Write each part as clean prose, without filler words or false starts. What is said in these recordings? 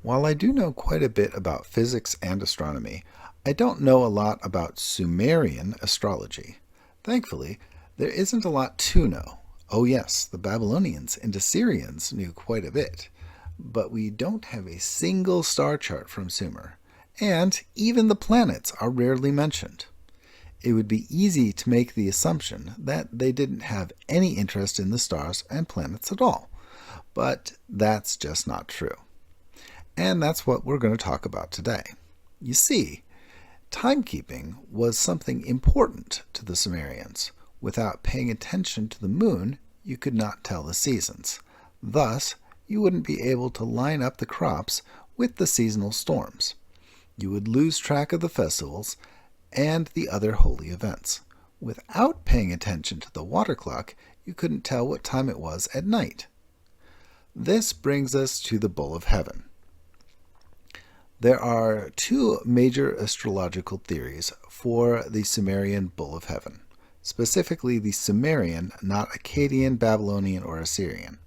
While I do know quite a bit about physics and astronomy, I don't know a lot about Sumerian astrology. Thankfully, there isn't a lot to know. Oh, yes, the Babylonians and Assyrians knew quite a bit, but we don't have a single star chart from Sumer, and even the planets are rarely mentioned. It would be easy to make the assumption that they didn't have any interest in the stars and planets at all, but that's just not true. And that's what we're going to talk about today. You see, timekeeping was something important to the Sumerians. Without paying attention to the moon, you could not tell the seasons. Thus, you wouldn't be able to line up the crops with the seasonal storms. You would lose track of the festivals and the other holy events. Without paying attention to the water clock, you couldn't tell what time it was at night. This brings us to the Bull of Heaven. There are two major astrological theories for the Sumerian Bull of Heaven, specifically the Sumerian, not Akkadian, Babylonian, or Assyrian.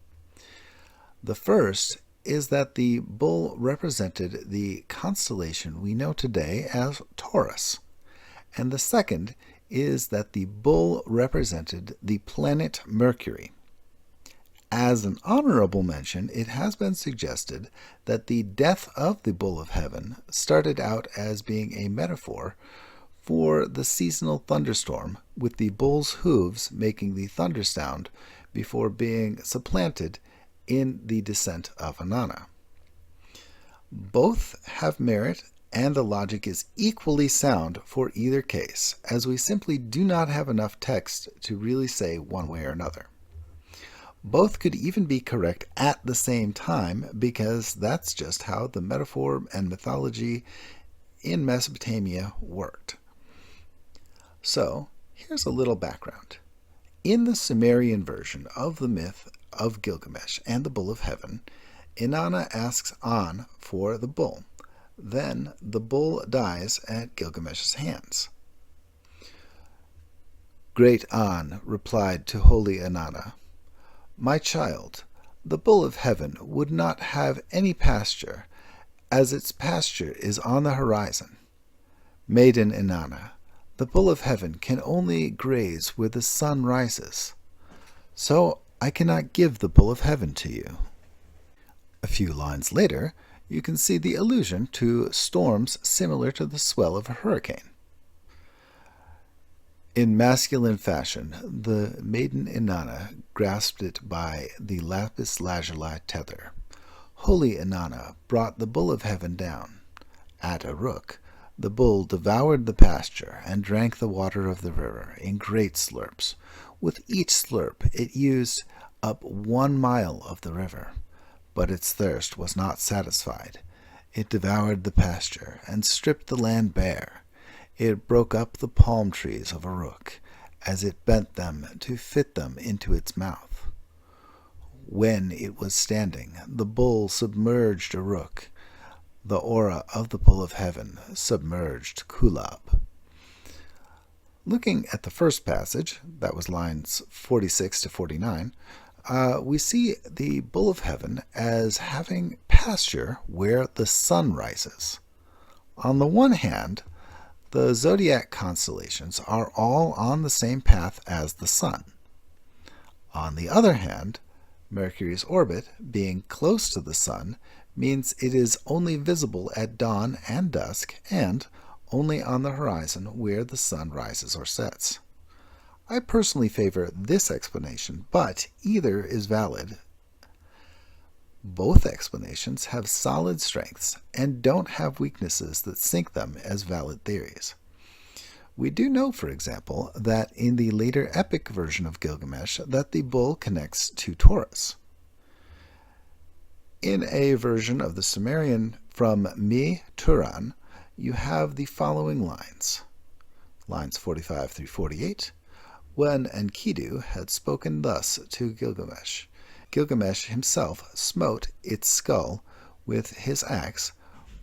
The first is that the bull represented the constellation we know today as Taurus, and the second is that the bull represented the planet Mercury. As an honorable mention, it has been suggested that the death of the Bull of Heaven started out as being a metaphor for the seasonal thunderstorm, with the bull's hooves making the thunder sound before being supplanted in the descent of Inanna. Both have merit, and the logic is equally sound for either case, as we simply do not have enough text to really say one way or another. Both could even be correct at the same time, because that's just how the metaphor and mythology in Mesopotamia worked. So, here's a little background. In the Sumerian version of the myth of Gilgamesh and the Bull of Heaven, Inanna asks An for the bull. Then the bull dies at Gilgamesh's hands. Great An replied to holy Inanna, "My child, the Bull of Heaven would not have any pasture, as its pasture is on the horizon. Maiden Inanna, the Bull of Heaven can only graze where the sun rises. So I cannot give the Bull of Heaven to you." A few lines later, you can see the allusion to storms similar to the swell of a hurricane. In masculine fashion, the maiden Inanna grasped it by the lapis lazuli tether. Holy Inanna brought the Bull of Heaven down. At Uruk, the bull devoured the pasture and drank the water of the river in great slurps. With each slurp, it used up 1 mile of the river. But its thirst was not satisfied. It devoured the pasture and stripped the land bare. It broke up the palm trees of Uruk as it bent them to fit them into its mouth. When it was standing, the bull submerged Uruk. The aura of the Bull of Heaven submerged Kulab. Looking at the first passage, that was lines 46 to 49, we see the Bull of Heaven as having pasture where the sun rises. On the one hand, the zodiac constellations are all on the same path as the sun. On the other hand, Mercury's orbit, being close to the sun, means it is only visible at dawn and dusk, and only on the horizon where the sun rises or sets. I personally favor this explanation, but either is valid. Both explanations have solid strengths and don't have weaknesses that sink them as valid theories. We do know, for example, that in the later epic version of Gilgamesh that the bull connects to Taurus. In a version of the Sumerian from Mi Turan, you have the following lines. Lines 45 through 48. When Enkidu had spoken thus to Gilgamesh, Gilgamesh himself smote its skull with his axe,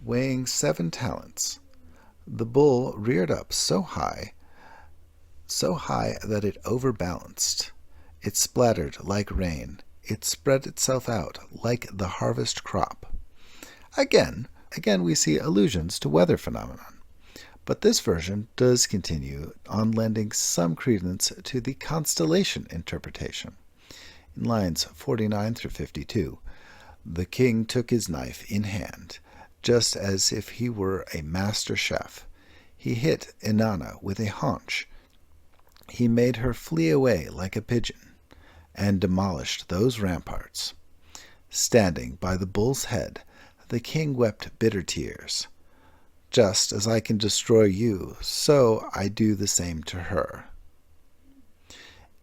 weighing 7 talents. The bull reared up so high that it overbalanced. It splattered like rain. It spread itself out like the harvest crop. Again, we see allusions to weather phenomenon. But this version does continue on lending some credence to the constellation interpretation. In lines 49 through 52, the king took his knife in hand, just as if he were a master chef. He hit Inanna with a haunch. He made her flee away like a pigeon, and demolished those ramparts. Standing by the bull's head, the king wept bitter tears. Just as I can destroy you, so I do the same to her.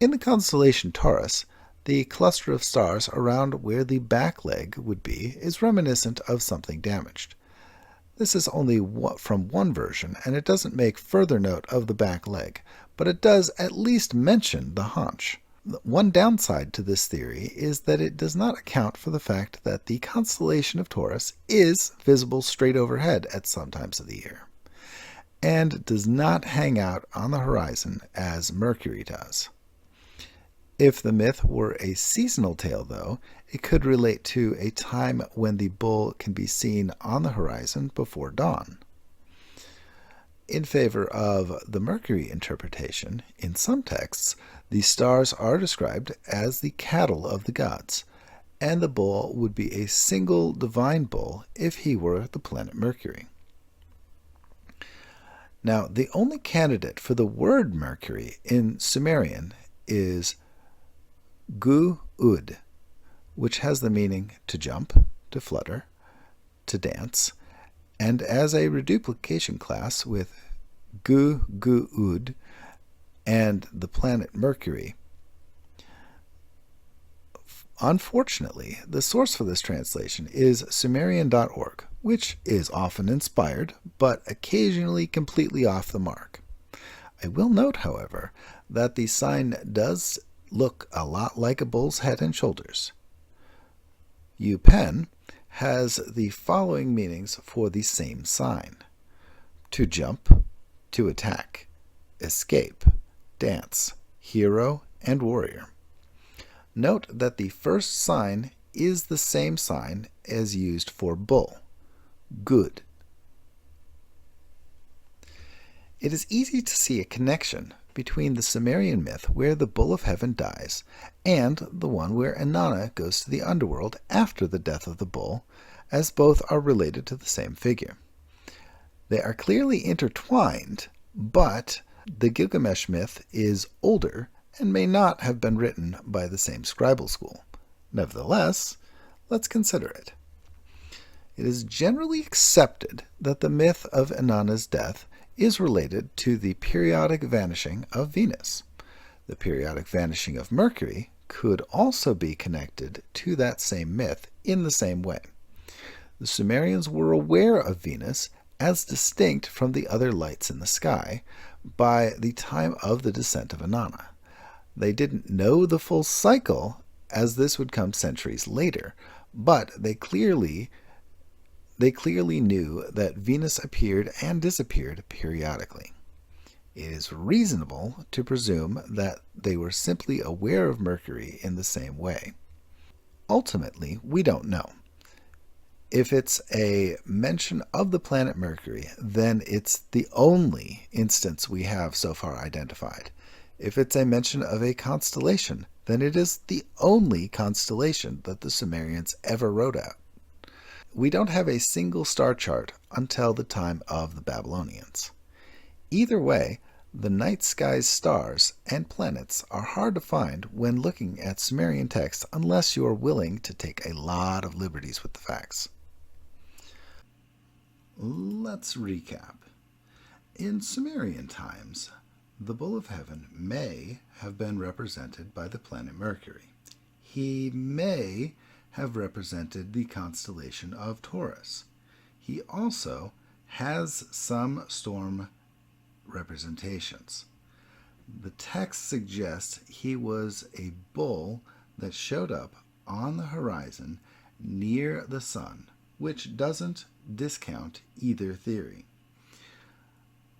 In the constellation Taurus, the cluster of stars around where the back leg would be is reminiscent of something damaged. This is only from one version, and it doesn't make further note of the back leg, but it does at least mention the haunch. One downside to this theory is that it does not account for the fact that the constellation of Taurus is visible straight overhead at some times of the year, and does not hang out on the horizon as Mercury does. If the myth were a seasonal tale, though, it could relate to a time when the bull can be seen on the horizon before dawn. In favor of the Mercury interpretation, in some texts, the stars are described as the cattle of the gods, and the bull would be a single divine bull if he were the planet Mercury. Now, the only candidate for the word Mercury in Sumerian is Gu-ud, which has the meaning to jump, to flutter, to dance, and as a reduplication class with Gu-gu-ud and the planet Mercury. Unfortunately, the source for this translation is Sumerian.org, which is often inspired, but occasionally completely off the mark. I will note, however, that the sign does look a lot like a bull's head and shoulders. UPenn has the following meanings for the same sign: to jump, to attack, escape, dance, hero, and warrior. Note that the first sign is the same sign as used for bull, good. It is easy to see a connection between the Sumerian myth where the bull of heaven dies and the one where Inanna goes to the underworld after the death of the bull, as both are related to the same figure. They are clearly intertwined, but the Gilgamesh myth is older and may not have been written by the same scribal school. Nevertheless, let's consider it. It is generally accepted that the myth of Inanna's death is related to the periodic vanishing of Venus. The periodic vanishing of Mercury could also be connected to that same myth in the same way. The Sumerians were aware of Venus as distinct from the other lights in the sky by the time of the descent of Inanna. They didn't know the full cycle, as this would come centuries later, but they clearly knew that Venus appeared and disappeared periodically. It is reasonable to presume that they were simply aware of Mercury in the same way. Ultimately, we don't know. If it's a mention of the planet Mercury, then it's the only instance we have so far identified. If it's a mention of a constellation, then it is the only constellation that the Sumerians ever wrote out. We don't have a single star chart until the time of the Babylonians. Either way, the night sky's stars and planets are hard to find when looking at Sumerian texts unless you are willing to take a lot of liberties with the facts. Let's recap. In Sumerian times, the bull of heaven may have been represented by the planet Mercury. He may have represented the constellation of Taurus. He also has some storm representations. The text suggests he was a bull that showed up on the horizon near the sun, which doesn't discount either theory.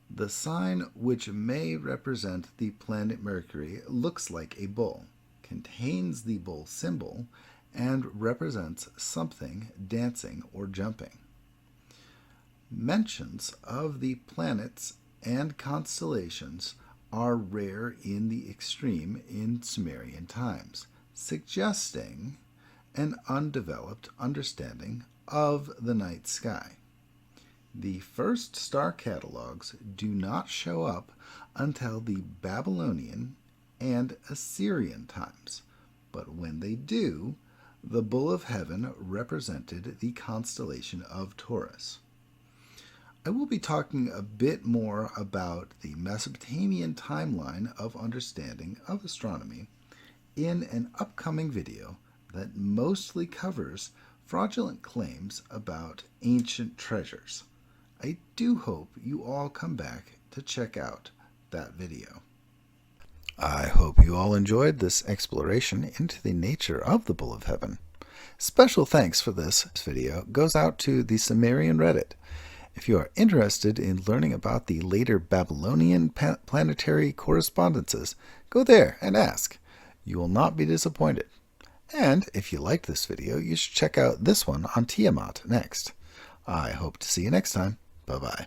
The sign which may represent the planet Mercury looks like a bull, contains the bull symbol, and represents something dancing or jumping. Mentions of the planets and constellations are rare in the extreme in Sumerian times, suggesting an undeveloped understanding of the night sky. The first star catalogs do not show up until the Babylonian and Assyrian times, but when they do, the Bull of Heaven represented the constellation of Taurus. I will be talking a bit more about the Mesopotamian timeline of understanding of astronomy in an upcoming video that mostly covers fraudulent claims about ancient treasures. I do hope you all come back to check out that video. I hope you all enjoyed this exploration into the nature of the Bull of Heaven. Special thanks for this video goes out to the Sumerian Reddit. If you are interested in learning about the later Babylonian planetary correspondences, go there and ask. You will not be disappointed. And if you liked this video, you should check out this one on Tiamat next. I hope to see you next time. Bye-bye.